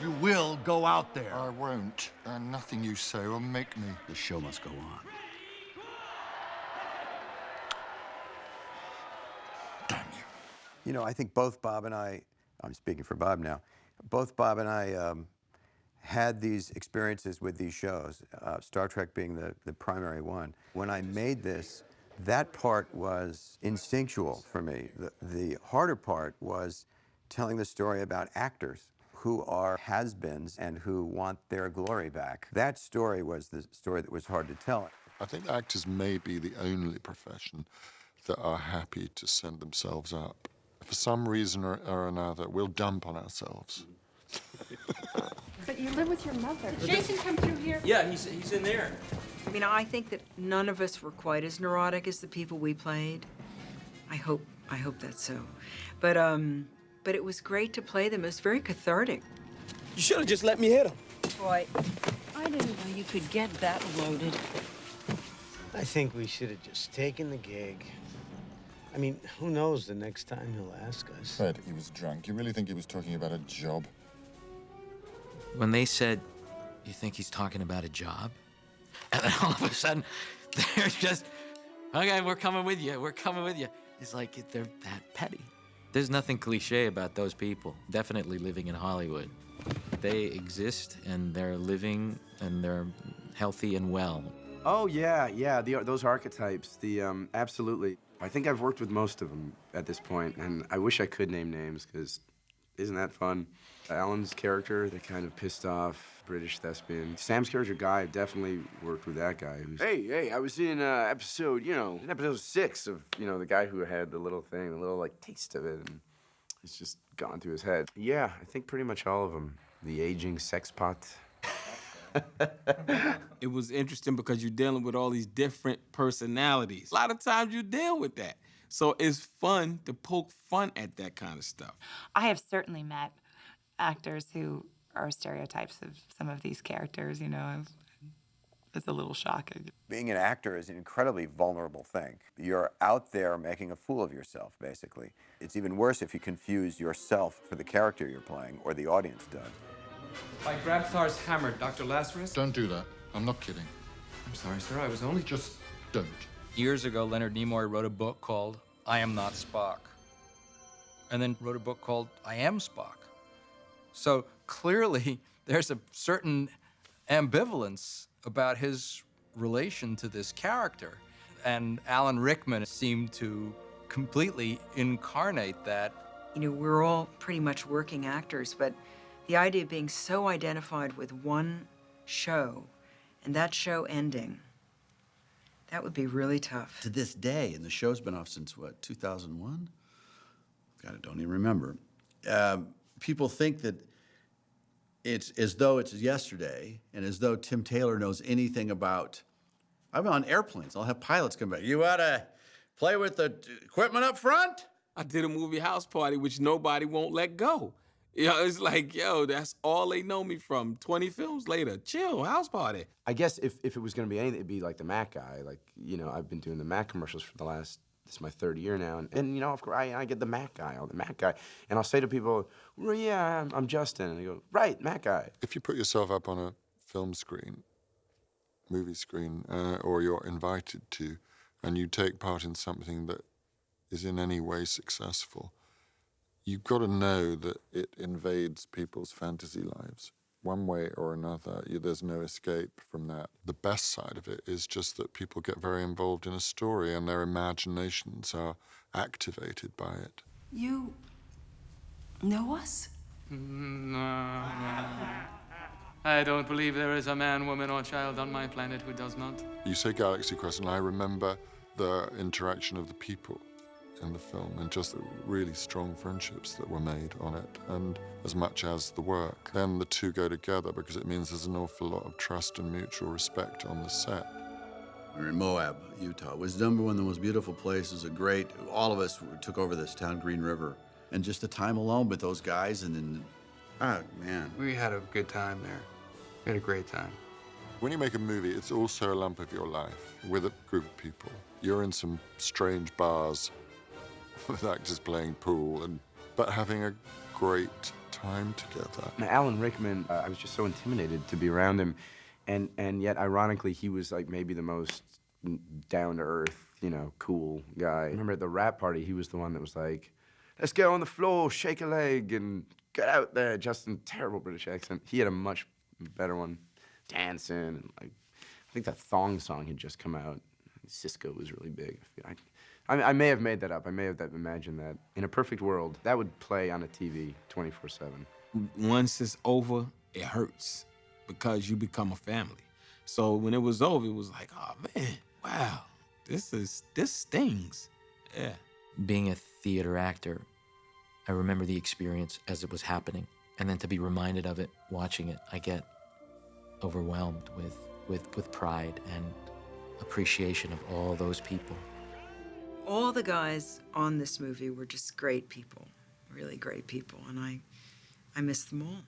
You will go out there. I won't, and nothing you say will make me. The show must go on. Damn you. You know, I think both Bob and I'm speaking for Bob now, both Bob and I had these experiences with these shows, Star Trek being the primary one. When I made this, that part was instinctual for me. The harder part was telling the story about actors who are has-beens and who want their glory back. That story was the story that was hard to tell. I think actors may be the only profession that are happy to send themselves up. For some reason or another, we'll dump on ourselves. But you live with your mother. Jason come through here? Yeah, he's in there. I mean, I think that none of us were quite as neurotic as the people we played. I hope that's so. But it was great to play them. It was very cathartic. You should have just let me hit him. Boy, I didn't know you could get that loaded. I think we should have just taken the gig. I mean, who knows the next time he'll ask us. Fred, he was drunk. You really think he was talking about a job? When they said, you think he's talking about a job? And then all of a sudden, they're just, okay, we're coming with you. We're coming with you. It's like they're that petty. There's nothing cliche about those people, definitely living in Hollywood. They exist, and they're living, and they're healthy and well. Oh, yeah, those archetypes, absolutely. I think I've worked with most of them at this point, and I wish I could name names, because isn't that fun? Alan's character, the kind of pissed off British thespian. Sam's character, Guy, definitely worked with that guy who's, hey, I was in episode 6 of, the guy who had the little thing, the little, taste of it, and it's just gone through his head. Yeah, I think pretty much all of them. The aging sex pot. It was interesting because you're dealing with all these different personalities. A lot of times you deal with that. So it's fun to poke fun at that kind of stuff. I have certainly met actors who are stereotypes of some of these characters, It's a little shocking. Being an actor is an incredibly vulnerable thing. You're out there making a fool of yourself, basically. It's even worse if you confuse yourself for the character you're playing, or the audience does. I grabbed Thar's hammer, Dr. Lazarus. Don't do that. I'm not kidding. I'm sorry, sir. I was only... Just don't. Years ago, Leonard Nimoy wrote a book called I Am Not Spock, and then wrote a book called I Am Spock. So clearly, there's a certain ambivalence about his relation to this character. And Alan Rickman seemed to completely incarnate that. We're all pretty much working actors, but the idea of being so identified with one show and that show ending, that would be really tough. To this day, and the show's been off since, 2001? God, I don't even remember. People think that it's as though it's yesterday, and as though Tim Taylor knows anything about... I'm on airplanes. I'll have pilots come back. You ought to play with the equipment up front? I did a movie house party, which nobody won't let go. It's like, that's all they know me from. 20 films later, chill, house party. I guess if it was going to be anything, it'd be like the Mac guy. I've been doing the Mac commercials for this is my third year now. And of course, I get the Mac guy, And I'll say to people, well, yeah, I'm Justin. And they go, right, Mac guy. If you put yourself up on a film screen, movie screen, or you're invited to, and you take part in something that is in any way successful, you've got to know that it invades people's fantasy lives. One way or another, there's no escape from that. The best side of it is just that people get very involved in a story and their imaginations are activated by it. You know us? No. I don't believe there is a man, woman, or child on my planet who does not. You say Galaxy Quest, and I remember the interaction of the people in the film and just the really strong friendships that were made on it, and as much as the work. Then the two go together because it means there's an awful lot of trust and mutual respect on the set. We were in Moab, Utah. It was number one, the most beautiful place. It was all of us took over this town, Green River. And just the time alone with those guys, and then, man. We had a good time there. We had a great time. When you make a movie, it's also a lump of your life with a group of people. You're in some strange bars with actors playing pool, but having a great time together. Now, Alan Rickman, I was just so intimidated to be around him, and yet, ironically, he was like maybe the most down-to-earth, you know, cool guy. I remember at the rap party, he was the one that was like, let's get on the floor, shake a leg, and get out there, just in terrible British accent. He had a much better one, dancing, and like, I think that thong song had just come out. Cisco was really big. I may have made that up. I may have imagined that. In a perfect world, that would play on a TV 24/7. Once it's over, it hurts because you become a family. So when it was over, it was like, oh man, wow, this stings. Yeah. Being a theater actor, I remember the experience as it was happening, and then to be reminded of it, watching it, I get overwhelmed with pride and appreciation of all those people. All the guys on this movie were just great people, really great people, and I miss them all.